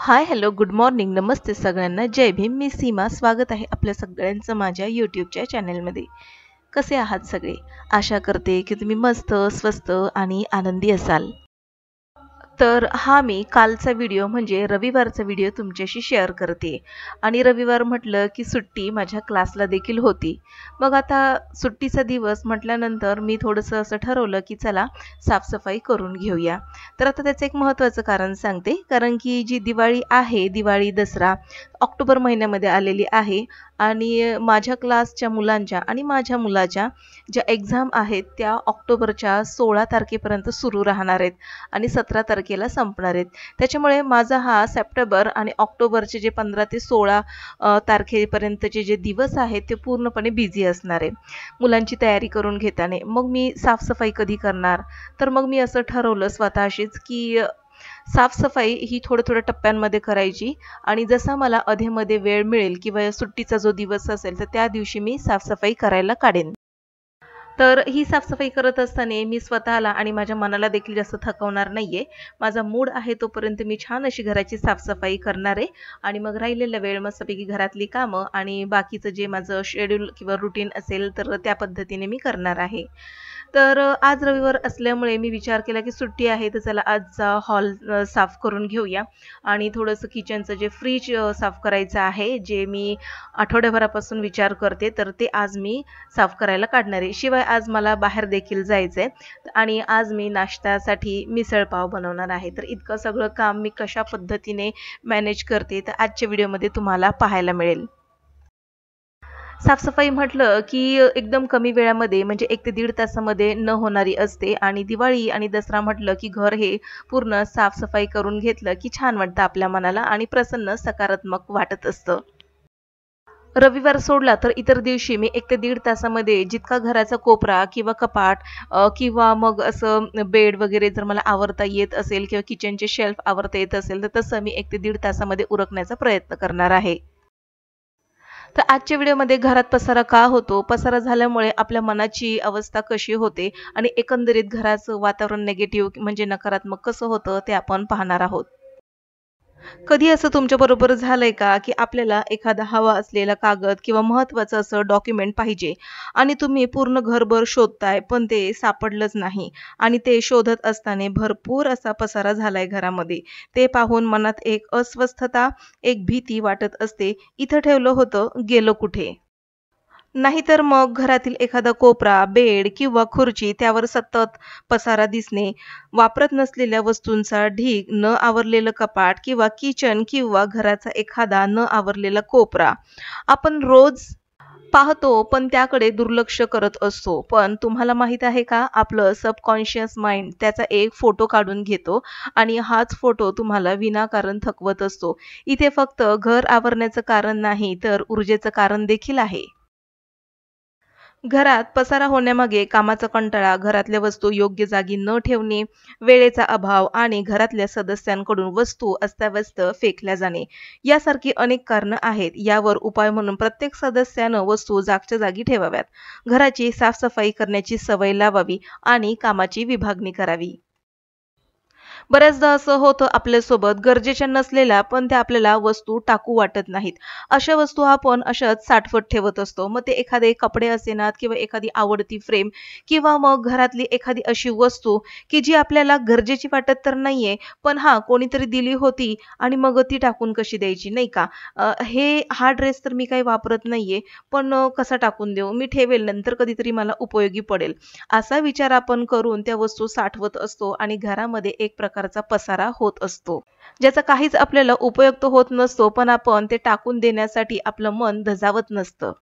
हाय, hello, good morning, नमस्ते सगळ्यांना. जय भीम. मी सीमा. स्वागत आहे आपल्या सगळ्यांचं माझ्या यूट्यूबच्या चॅनलमध्ये. कसे आहात सगळे? आशा करते की तुम्ही मस्त, स्वस्त आणि आनंदी असाल. तर हा मी कालचा व्हिडिओ म्हणजे रविवारचा व्हिडिओ तुमच्याशी शेअर करते. आणि रविवार म्हटलं की सुट्टी माझ्या क्लासला देखील होती. मग आता सुट्टीचा दिवस म्हटल्यानंतर मी थोडंसं असं ठरवलं की चला साफसफाई करून घेऊया. तर आता त्याचं एक महत्त्वाचं कारण सांगते. कारण की जी दिवाळी आहे, दिवाळी दसरा ऑक्टोबर महिन्यामध्ये आलेली आहे. आणि माझ्या क्लासच्या मुलांच्या आणि माझ्या मुलाच्या ज्या एक्झाम आहेत त्या ऑक्टोबरच्या 16 तारखेपर्यंत सुरू राहणार आहेत आणि 17 तारखेला संपणार आहेत. त्याच्यामुळे माझा हा सप्टेंबर आणि ऑक्टोबरचे जे 15 ते 16 तारखेपर्यंतचे जे दिवस आहेत ते पूर्णपणे बिझी असणार आहे मुलांची तयारी करून घेताना. मग मी साफसफाई कधी करणार? तर मग मी असं ठरवलं स्वतःशीच की साफसफाई ही थोड्या टप्प्यांमध्ये करायची आणि जसा मला अधेमध्ये वेळ मिळेल किंवा सुट्टीचा जो दिवस असेल तर त्या दिवशी मी साफसफाई करायला काढेन. तर ही साफसफाई करत असताना मी स्वतःला आणि माझ्या मनाला देखील जास्त थकवणार नाहीये. माझा मूड आहे तोपर्यंत मी छान अशी घराची साफसफाई करणार आहे आणि मग राहिलेला वेळ मस्तपैकी घरातली कामं आणि बाकीचं जे माझं शेड्यूल किंवा रुटीन असेल तर त्या पद्धतीने मी करणार आहे. तर आज रविवार असल्यामुळे मी विचार केला की सुट्टी आहे तर चला आजचा हॉल साफ करून घेऊया आणि थोडंसं किचनचं जे फ्रीज साफ करायचं आहे, जे मी आठवड्याभरापासून विचार करते, तर ते आज मी साफ करायला काढणार आहे. शिवाय आज मला बाहेर देखील जायचं आहे आणि आज मी नाश्त्यासाठी मिसळपाव बनवणार आहे. तर इतकं सगळं काम मी कशा पद्धतीने मॅनेज करते तर आजच्या व्हिडिओमध्ये तुम्हाला पाहायला मिळेल. साफसफाई म्हटलं की एकदम कमी वेळामध्ये म्हणजे 1 ते 1.5 तासामध्ये न होणारी असते आणि दिवाळी आणि दसरा म्हटलं की घर हे पूर्ण साफसफाई करून घेतलं की छान वाटतं आपल्या मनाला आणि प्रसन्न सकारात्मक वाटत असतं. रविवार सोडला तर इतर दिवशी मी 1 ते 1.5 तासामध्ये जितका घराचा कोपरा किंवा कपाट किंवा मग असं बेड वगैरे जर मला आवरता येत असेल किंवा किचनचे शेल्फ आवरता येत असेल तर तसं मी 1 ते 1.5 तासामध्ये उरकण्याचा प्रयत्न करणार आहे. तर आजच्या व्हिडिओमध्ये घरात पसारा का होतो, पसारा झाल्यामुळे आपल्या मनाची अवस्था कशी होते आणि एकंदरीत घराचं वातावरण निगेटिव्ह म्हणजे नकारात्मक कसं होतं ते आपण पाहणार आहोत. कधी असं तुमच्याबरोबर झालंय का की आपल्याला एखादा हवा असलेला कागद किंवा महत्त्वाचं असं डॉक्युमेंट पाहिजे आणि तुम्ही पूर्ण घरभर शोधताय पण ते सापडलंच नाही आणि ते शोधत असताना भरपूर असा पसारा झालाय घरामध्ये. ते पाहून मनात एक अस्वस्थता, एक भीती वाटत असते. इथं ठेवलं होतं, गेलं कुठे? नाहीतर मग घरातील एखादा कोपरा, बेड किंवा खुर्ची त्यावर सतत पसारा दिसणे, वापरत नसलेल्या वस्तूंचा ढीग, न आवरलेलं कपाट किंवा किचन किंवा घराचा एखादा न आवरलेला कोपरा. आपण रोज पाहतो पण त्याकडे दुर्लक्ष करत असतो. पण तुम्हाला माहीत आहे का आपलं सबकॉन्शियस माइंड त्याचा एक फोटो काढून घेतो आणि हाच फोटो तुम्हाला विनाकारण थकवत असतो. इथे फक्त घर आवरण्याचं कारण नाही तर ऊर्जेचं कारण देखील आहे. घरात पसारा होण्यामागे कामाचा कंटाळा, घरातल्या वस्तू योग्य जागी न ठेवणे, वेळेचा अभाव आणि घरातल्या सदस्यांकडून वस्तू अस्ताव्यस्त फेकल्या जाणे यासारखी अनेक कारणं आहेत. यावर उपाय म्हणून प्रत्येक सदस्यानं वस्तू जागच्या जागी ठेवाव्यात. घराची साफसफाई करण्याची सवय लावावी आणि कामाची विभागणी करावी. बऱ्याचदा असं होतं आपल्यासोबत गरजेच्या नसलेल्या पण त्या आपल्याला वस्तू टाकू वाटत नाहीत. अशा वस्तू आपण अशाच साठवत ठेवत असतो. मग ते एखादे कपडे असेनात किंवा एखादी आवडती फ्रेम किंवा मग घरातली एखादी अशी वस्तू की जी आपल्याला गरजेची वाटत तर नाहीये, पण हां, कोणीतरी दिली होती आणि मग ती टाकून कशी द्यायची नाही का? हा ड्रेस तर मी काही वापरत नाहीये, पण कसा टाकून देऊ? मी ठेवेल नंतर कधीतरी मला उपयोगी पडेल. असा विचार आपण करून त्या वस्तू साठवत असतो आणि घरामध्ये एक प्रकारचा पसारा होत असतो. ज्याचा काहीच आपल्याला उपयोग तर होत नसतो, पण आपण ते टाकून देण्यासाठी आपलं मन धजावत नसतं.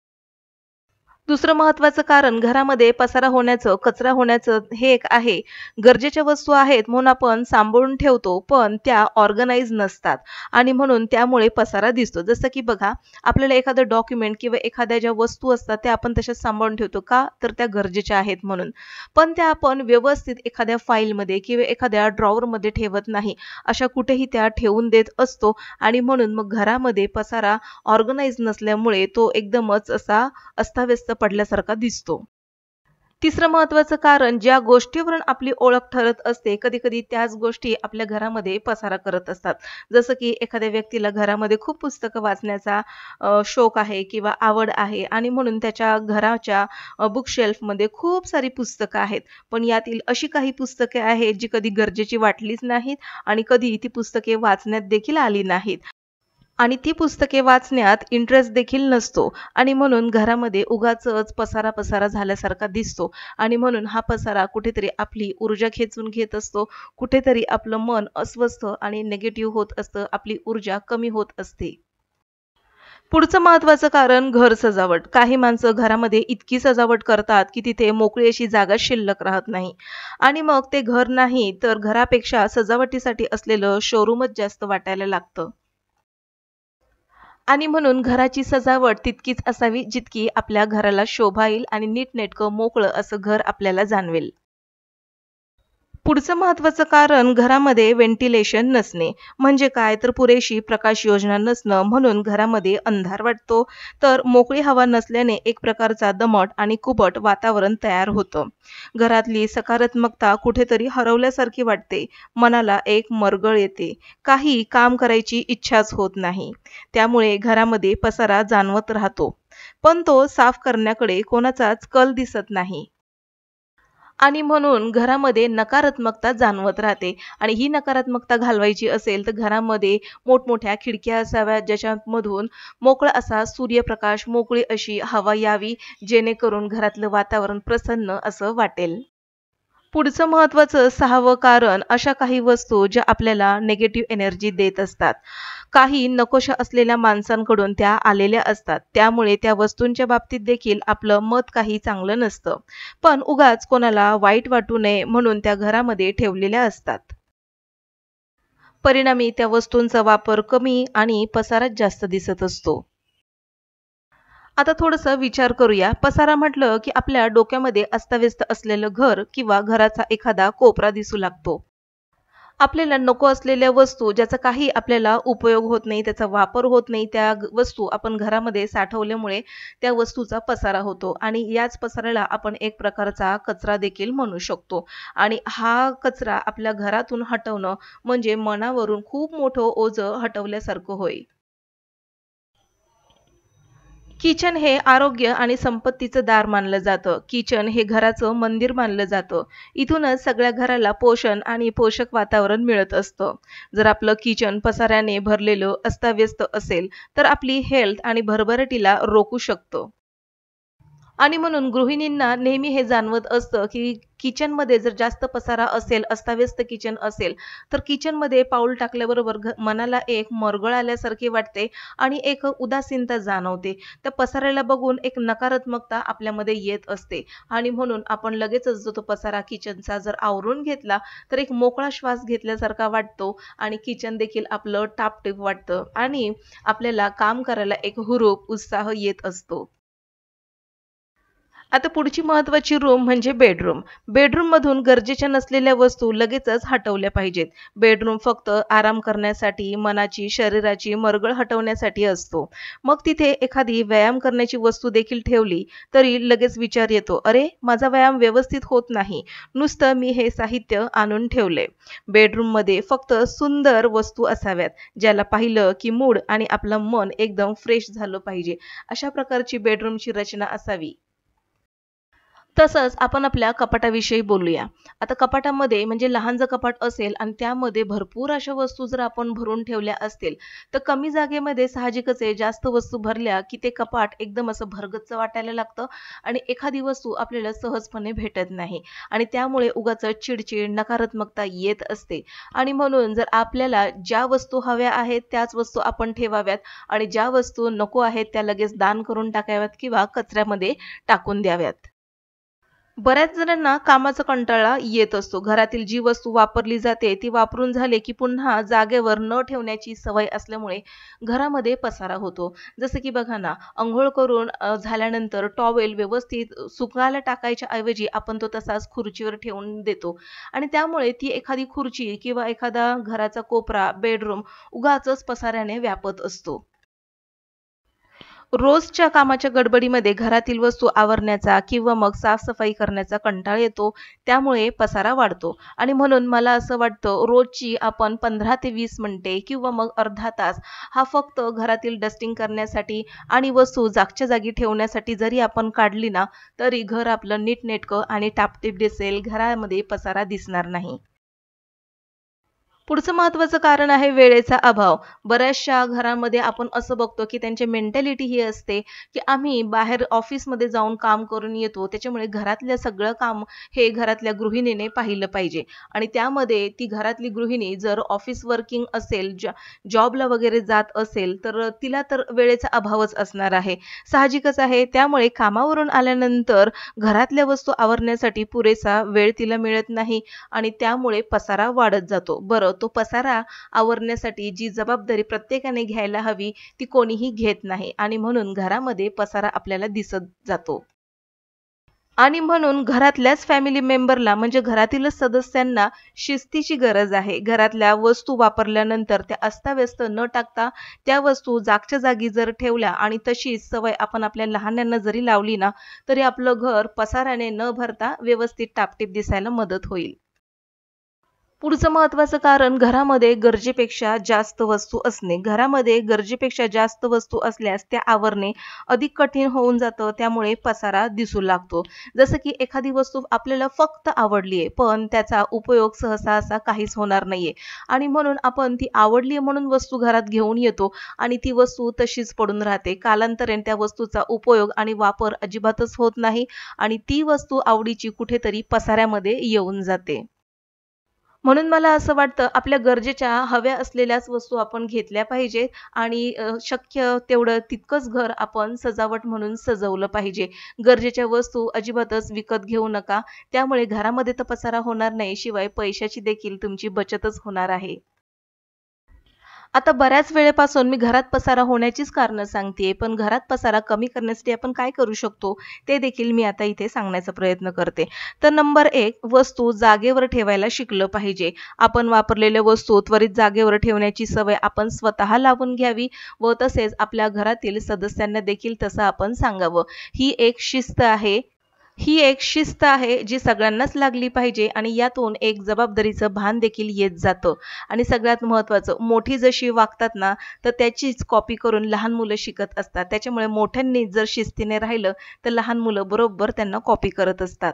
दुसरं महत्त्वाचं कारण घरामध्ये पसारा होण्याचं, कचरा होण्याचं हे एक आहे. गरजेच्या वस्तू आहेत म्हणून आपण सांभाळून ठेवतो, पण त्या ऑर्गनाइज नसतात आणि म्हणून त्यामुळे पसारा दिसतो. जसं की बघा, आपल्याला एखादं डॉक्युमेंट किंवा एखाद्या ज्या वस्तू असतात त्या आपण तशाच सांभाळून ठेवतो. का? तर त्या गरजेच्या आहेत म्हणून. पण त्या आपण व्यवस्थित एखाद्या फाईलमध्ये किंवा एखाद्या ड्रॉवरमध्ये ठेवत नाही. अशा कुठेही त्या ठेवून देत असतो आणि म्हणून मग घरामध्ये पसारा ऑर्गनाइज नसल्यामुळे तो एकदमच असा अस्ताव्यस्त पडल्यासारखा दिसतो. तिसरं महत्त्वाचं कारण ज्या गोष्टीवरून आपली ओळख ठरत असते, कधी-कधी त्याच गोष्टी आपल्या घरामध्ये पसारा करत असतात. जसं की एखाद्या व्यक्तीला घरामध्ये खूप पुस्तकं वाचण्याचा शौक आहे किंवा आवड आहे आणि म्हणून त्याच्या घराच्या बुक शेल्फमध्ये खूप सारी पुस्तकं आहेत. पण यातील अशी काही पुस्तके आहेत जी कधी गरजेची वाटलीच नाहीत आणि कधी ती पुस्तके वाचण्यात देखील आली नाहीत. आणि ती पुस्तके वाचण्यात इंटरेस्ट देखील नसतो आणि म्हणून घरामध्ये उगाचच पसारा-पसारा झाल्यासारखा दिसतो आणि म्हणून हा पसारा कुठेतरी आपली ऊर्जा खेचून घेत असतो. कुठेतरी आपलं मन अस्वस्थ आणि निगेटिव्ह होत असतं. आपली ऊर्जा कमी होत असते. पुढचं महत्त्वाचं कारण घर सजावट. काही माणसं घरामध्ये इतकी सजावट करतात, की तिथे मोकळी अशी जागा शिल्लक राहत नाही आणि मग ते घर नाही तर घरापेक्षा सजावटीसाठी असलेलं शोरूमच जास्त वाटायला लागतं. आणि म्हणून घराची सजावट तितकीच असावी जितकी आपल्या घराला शोभा येईल आणि नीटनेटकं मोकळं असं घर आपल्याला जाणवेल. पुढचं महत्त्वाचं कारण घरामध्ये व्हेंटिलेशन नसणे. म्हणजे काय तर पुरेशी प्रकाश योजना नसणं म्हणून घरामध्ये अंधार वाटतो. तर मोकळी हवा नसल्याने एक प्रकारचा दमट आणि कुबट वातावरण तयार होतं. घरातली सकारात्मकता कुठेतरी हरवल्यासारखी वाटते. मनाला एक मरगळ येते. काही काम करायची इच्छाच होत नाही. त्यामुळे घरामध्ये पसारा जाणवत राहतो. पण तो साफ करण्याकडे कोणाचाच कल दिसत नाही. आणि म्हणून घरामध्ये नकारात्मकता जाणवत राहते आणि ही नकारात्मकता घालवायची असेल तर घरामध्ये मोठमोठ्या खिडक्या असाव्यात ज्याच्यामधून मोकळा असा सूर्यप्रकाश, मोकळी अशी हवा यावी जेणेकरून घरातलं वातावरण प्रसन्न असं वाटेल. पुढचं महत्त्वाचं 6वं कारण अशा काही वस्तू ज्या आपल्याला निगेटिव्ह एनर्जी देत असतात. काही नकोशा असलेल्या माणसांकडून त्या आलेल्या असतात. त्यामुळे त्या वस्तूंच्या बाबतीत देखील आपलं मत काही चांगलं नसतं. पण उगाच कोणाला वाईट वाटू नये म्हणून त्या घरामध्ये ठेवलेल्या असतात. परिणामी त्या वस्तूंचा वापर कमी आणि पसाराच जास्त दिसत असतो. आता थोडंसं विचार करूया. पसारा म्हटलं की आपल्या डोक्यामध्ये अस्ताव्यस्त असलेलं घर किंवा घराचा एखादा कोपरा दिसू लागतो. आपल्याला नको असलेल्या वस्तू ज्याचा काही आपल्याला उपयोग होत नाही, त्याचा वापर होत नाही, त्या वस्तू आपण घरामध्ये साठवल्यामुळे त्या वस्तूचा पसारा होतो आणि याच पसाऱ्याला आपण एक प्रकारचा कचरा देखील म्हणू शकतो. आणि हा कचरा आपल्या घरातून हटवणं म्हणजे मनावरून खूप मोठं ओझं हटवल्यासारखं होईल. किचन हे आरोग्य आणि संपत्तीचं दार मानलं जातं. किचन हे घराचं मंदिर मानलं जातं. इथूनच सगळ्या घराला पोषण आणि पोषक वातावरण मिळत असतं. जर आपलं किचन पसाऱ्याने भरलेलं अस्ताव्यस्त असेल, तर आपली हेल्थ आणि भरभराटीला रोखू शकतं. आणि म्हणून गृहिणींना नेहमी हे जाणवत असतं, की किचनमध्ये जर जास्त पसारा असेल, अस्ताव्यस्त किचन असेल, तर किचनमध्ये पाऊल टाकल्याबरोबर मनाला एक मरगळ आल्यासारखे वाटते आणि एक उदासीनता जाणवते. त्या पसाऱ्याला बघून एक नकारात्मकता आपल्यामध्ये येत असते आणि म्हणून आपण लगेचच जो तो पसारा किचनचा जर आवरून घेतला, तर एक मोकळा श्वास घेतल्यासारखा वाटतो आणि किचन देखील आपलं टापटीप वाटतं आणि आपल्याला काम करायला एक हुरूप, उत्साह येत असतो. आता पुढची महत्त्वाची रूम म्हणजे बेडरूम. बेडरूममधून गरजेच्या नसलेल्या वस्तू लगेचच हटवल्या पाहिजेत. बेडरूम फक्त आराम करण्यासाठी, मनाची, शरीराची मरगळ हटवण्यासाठी असतो. मग तिथे एखादी व्यायाम करण्याची वस्तू देखील ठेवली, तरी लगेच विचार येतो, "अरे, माझा व्यायाम व्यवस्थित होत नाही. नुसतं मी हे साहित्य आणून ठेवलंय." बेडरूममध्ये फक्त सुंदर वस्तू असाव्यात, ज्याला पाहिलं की मूड आणि आपलं मन एकदम फ्रेश झालं पाहिजे. अशा प्रकारची बेडरूमची रचना असावी. तसंच आपण आपल्या कपाटाविषयी बोलूया. आता कपाटामध्ये म्हणजे लहान जर कपाट असेल आणि त्यामध्ये भरपूर अशा वस्तू जर आपण भरून ठेवल्या असतील, तर कमी जागेमध्ये साहजिकच आहे जास्त वस्तू भरल्या की ते कपाट एकदम असं भरगच्च वाटायला लागतं आणि एखादी वस्तू आपल्याला सहजपणे भेटत नाही आणि त्यामुळे उगाचच चिडचिड, नकारात्मकता येत असते आणि म्हणून जर आपल्याला ज्या वस्तू हव्या आहेत त्याच वस्तू आपण ठेवाव्यात आणि ज्या वस्तू नको आहेत त्या लगेच दान करून टाकाव्यात किंवा कचऱ्यामध्ये टाकून द्याव्यात. बऱ्याच जणांना कामाचा कंटाळा येत असतो. घरातील जी वस्तू वापरली जाते ती वापरून झाले की पुन्हा जागेवर न ठेवण्याची सवय असल्यामुळे घरामध्ये पसारा होतो. जसं की बघा ना, अंघोळ करून झाल्यानंतर टॉवेल व्यवस्थित सुकायला टाकायच्या ऐवजी आपण तो तसाच खुर्चीवर ठेवून देतो आणि त्यामुळे ती एखादी खुर्ची किंवा एखादा घराचा कोपरा, बेडरूम उगाचच पसाऱ्याने व्यापत असतो. रोजच्या कामाच्या गडबडीमध्ये घरातील वस्तू आवरण्याचा किंवा मग साफसफाई करण्याचा कंटाळा येतो, त्यामुळे पसारा वाढतो. आणि म्हणून मला असं वाटतं रोजची आपण 15 ते 20 मिनिटे किंवा मग अर्धा तास हा फक्त घरातील डस्टिंग करण्यासाठी आणि वस्तू जागच्या जागी ठेवण्यासाठी जरी आपण काढली ना, तरी घर आपलं नीटनेटकं आणि टापटीप दिसेल, घरामध्ये पसारा दिसणार नाही. पुढचं महत्त्वाचं कारण आहे वेळेचा अभाव. बऱ्याचशा घरांमध्ये आपण असं बघतो, की त्यांची मेंटॅलिटी ही असते, की आम्ही बाहेर ऑफिसमध्ये जाऊन काम करून येतो. त्याच्यामुळे घरातलं सगळं काम हे घरातल्या गृहिणीने पाहिलं पाहिजे आणि त्यामध्ये ती घरातली गृहिणी जर ऑफिस वर्किंग असेल, जॉबला वगैरे जात असेल, तर तिला तर वेळेचा अभावच असणार आहे. साहजिकच आहे. त्यामुळे कामावरून आल्यानंतर घरातल्या वस्तू आवरण्यासाठी पुरेसा वेळ तिला मिळत नाही आणि त्यामुळे पसारा वाढत जातो. बरं, तो पसारा आवरण्यासाठी जी जबाबदारी प्रत्येकाने घ्यायला हवी ती कोणीही घेत नाही आणि म्हणून घरामध्ये पसारा आपल्याला दिसत जातो. आणि म्हणून घरातल्याच फॅमिली मेंबरला म्हणजे घरातीलच सदस्यांना शिस्तीची गरज आहे. घरातल्या वस्तू वापरल्यानंतर त्या अस्ताव्यस्त न टाकता त्या वस्तू जागच्या जागी जर ठेवल्या आणि तशीच सवय आपण आपल्या लहानांना जरी लावली ना, तरी आपलं घर पसाराने न भरता व्यवस्थित टापटीप दिसायला मदत होईल. पुढचं महत्त्वाचं कारण घरामध्ये गरजेपेक्षा जास्त वस्तू असणे. घरामध्ये गरजेपेक्षा जास्त वस्तू असल्यास त्या आवरणे अधिक कठीण होऊन जातं. त्यामुळे पसारा दिसू लागतो. जसं की एखादी वस्तू आपल्याला फक्त आवडली आहे, पण त्याचा उपयोग सहसा असा काहीच होणार नाहीये आणि म्हणून आपण ती आवडली म्हणून वस्तू घरात घेऊन येतो आणि ती वस्तू तशीच पडून राहते. कालांतराने त्या वस्तूचा उपयोग आणि वापर अजिबातच होत नाही आणि ती वस्तू आवडीची कुठेतरी पसाऱ्यामध्ये येऊन जाते. म्हणून मला असं वाटतं आपल्या गरजेच्या हव्या असलेल्याच वस्तू आपण घेतल्या पाहिजेत आणि शक्य तेवढं तितकंच घर आपण सजावट म्हणून सजवलं पाहिजे. गरजेच्या वस्तू अजिबातच विकत घेऊ नका. त्यामुळे घरामध्ये तर पसारा होणार नाही, शिवाय पैशाची देखील तुमची बचतच होणार आहे. आता बऱ्याच वेळेपासून मी घरात पसारा होण्याचीच कारणं सांगतेय, पण घरात पसारा कमी करण्यासाठी आपण काय करू शकतो, ते देखील मी आता इथे सांगण्याचा प्रयत्न करते. तर नंबर 1 वस्तू जागेवर ठेवायला शिकलं पाहिजे. आपण वापरलेल्या वस्तू त्वरित जागेवर ठेवण्याची सवय आपण स्वतः लावून घ्यावी व तसेच आपल्या घरातील सदस्यांना देखील तसं आपण सांगावं. ही एक शिस्त आहे. ही एक शिस्त आहे जी सगळ्यांनाच लागली पाहिजे आणि यातून एक जबाबदारीचं भान देखील येत जातं आणि सगळ्यात महत्त्वाचं मोठी जशी वागतात ना तर त्याचीच कॉपी करून लहान मुलं शिकत असतात. त्याच्यामुळे मोठ्यांनी जर शिस्तीने राहिलं तर लहान मुलं बरोबर त्यांना कॉपी करत असतात.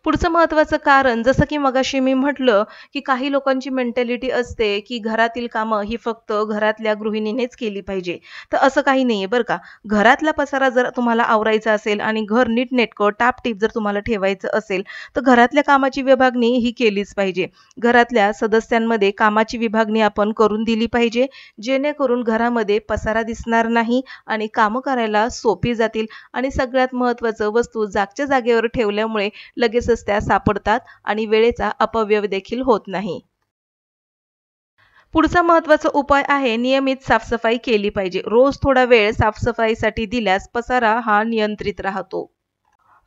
पुढचं महत्त्वाचं कारण जसं की मगाशी मी म्हटलं, की काही लोकांची मेंटॅलिटी असते, की घरातील कामं ही फक्त घरातल्या गृहिणीनेच केली पाहिजे. तर असं काही नाहीये बरं का. घरातला पसारा जर तुम्हाला आवरायचा असेल आणि घर नीटनेटकं टापटीप जर तुम्हाला ठेवायचं असेल, तर घरातल्या कामाची विभागणी ही केलीच पाहिजे. घरातल्या सदस्यांमध्ये कामाची विभागणी आपण करून दिली पाहिजे, जेणेकरून घरामध्ये पसारा दिसणार नाही आणि कामं करायला सोपी जातील आणि सगळ्यात महत्त्वाचं वस्तू जागच्या जागेवर ठेवल्यामुळे लगेचच त्या सापडतात आणि वेळेचा अपव्यय देखील होत नाही. पुढचा महत्त्वाचा उपाय आहे नियमित साफसफाई केली पाहिजे. रोज थोडा वेळ साफसफाईसाठी दिल्यास पसारा हा नियंत्रित राहतो.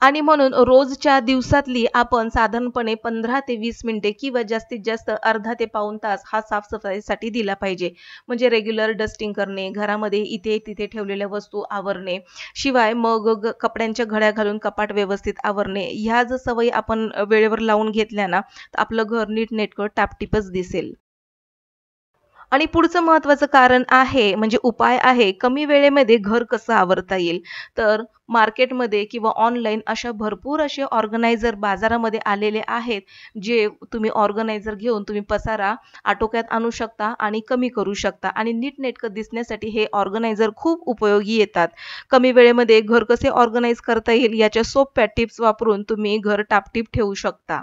आणि म्हणून रोजच्या दिवसातली आपण साधारणपणे 15 ते 20 मिनिटे किंवा जास्तीत जास्त अर्धा ते पाऊण तास हा साफसफाईसाठी दिला पाहिजे. म्हणजे रेग्युलर डस्टिंग करणे, घरामध्ये इथे-तिथे ठेवलेल्या वस्तू आवरणे, शिवाय मग कपड्यांच्या घड्या घालून कपाट व्यवस्थित आवरणे. ह्या जर सवयी आपण वेळेवर लावून घेतल्या ना, तर आपलं घर नीटनेटकं टापटीपच दिसेल. आणि पुढचं महत्त्वाचं कारण आहे म्हणजे उपाय आहे कमी वेळेमध्ये घर कसं आवरता येईल. तर मार्केटमध्ये किंवा ऑनलाईन अशा भरपूर असे ऑर्गनायझर बाजारामध्ये आलेले आहेत, जे तुम्ही ऑर्गनायझर घेऊन तुम्ही पसारा आटोक्यात आणू शकता आणि कमी करू शकता आणि नीटनेटकं दिसण्यासाठी हे ऑर्गनायझर खूप उपयोगी येतात. कमी वेळेमध्ये घर कसे ऑर्गनाइज करता येईल याच्या सोप्या टिप्स वापरून तुम्ही घर टापटीप ठेवू शकता.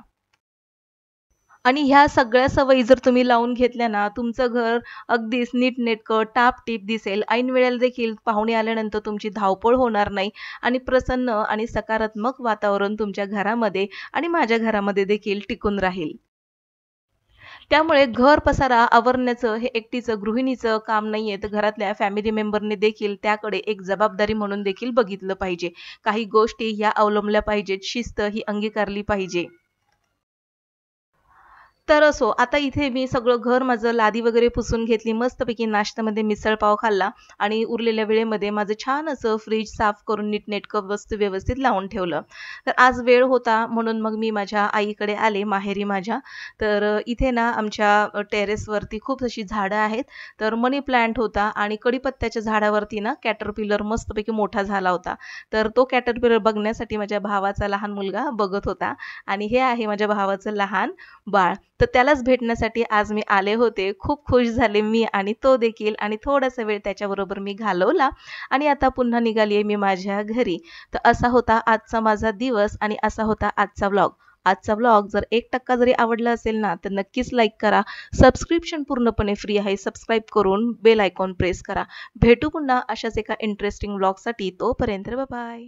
आणि ह्या सगळ्या सवयी जर तुम्ही लावून घेतल्या ना, तुमचं घर अगदीच नीटनेटकं, टापटीप दिसेल. ऐन वेळेला देखील पाहुणे आल्यानंतर तुमची धावपळ होणार नाही आणि प्रसन्न आणि सकारात्मक वातावरण तुमच्या घरामध्ये आणि माझ्या घरामध्ये देखील टिकून राहील. त्यामुळे घर पसारा आवरण्याचं हे एकटीचं गृहिणीचं काम नाहीये, तर घरातल्या फॅमिली मेंबरने देखील त्याकडे एक जबाबदारी म्हणून देखील बघितलं पाहिजे. काही गोष्टी ह्या अवलंबल्या पाहिजेत, शिस्त ही अंगीकारली पाहिजे. तर असो, आता इथे मी सगळं घर माझं लादी वगैरे पुसून घेतली. मस्तपैकी नाश्त्यामध्ये मिसळ पाव खाल्ला आणि उरलेल्या वेळेमध्ये माझं छान असं फ्रिज साफ करून नीटनेटकं वस्तू व्यवस्थित लावून ठेवलं. तर आज वेळ होता म्हणून मग मी माझ्या आईकडे आले, माहेरी माझ्या. तर इथे ना आमच्या टेरेसवरती खूप अशी झाडं आहेत. तर मनी प्लांट होता आणि कढीपत्त्याच्या झाडावरती ना कॅटरपिलर मस्तपैकी मोठा झाला होता. तर तो कॅटरपिलर बघण्यासाठी माझ्या भावाचा लहान मुलगा बघत होता आणि हे आहे माझ्या भावाचं लहान बाळ. तर त्यालाच भेटण्यासाठी आज मी आले होते. खूप खुश झाले मी आणि तो देखील आणि थोडासा वेळ त्याच्याबरोबर मी घालवला आणि आता पुन्हा निघाली आहे मी माझ्या घरी. तर असा होता आजचा माझा दिवस आणि असा होता आजचा व्लॉग. आजचा व्लॉग जर 1% जरी आवडला असेल ना, तर नक्कीच लाईक करा. सबस्क्रिप्शन पूर्णपणे फ्री आहे. सबस्क्राईब करून बेल आयकॉन प्रेस करा. भेटू पुन्हा अशाच एका इंटरेस्टिंग व्लॉगसाठी. तोपर्यंत बाय.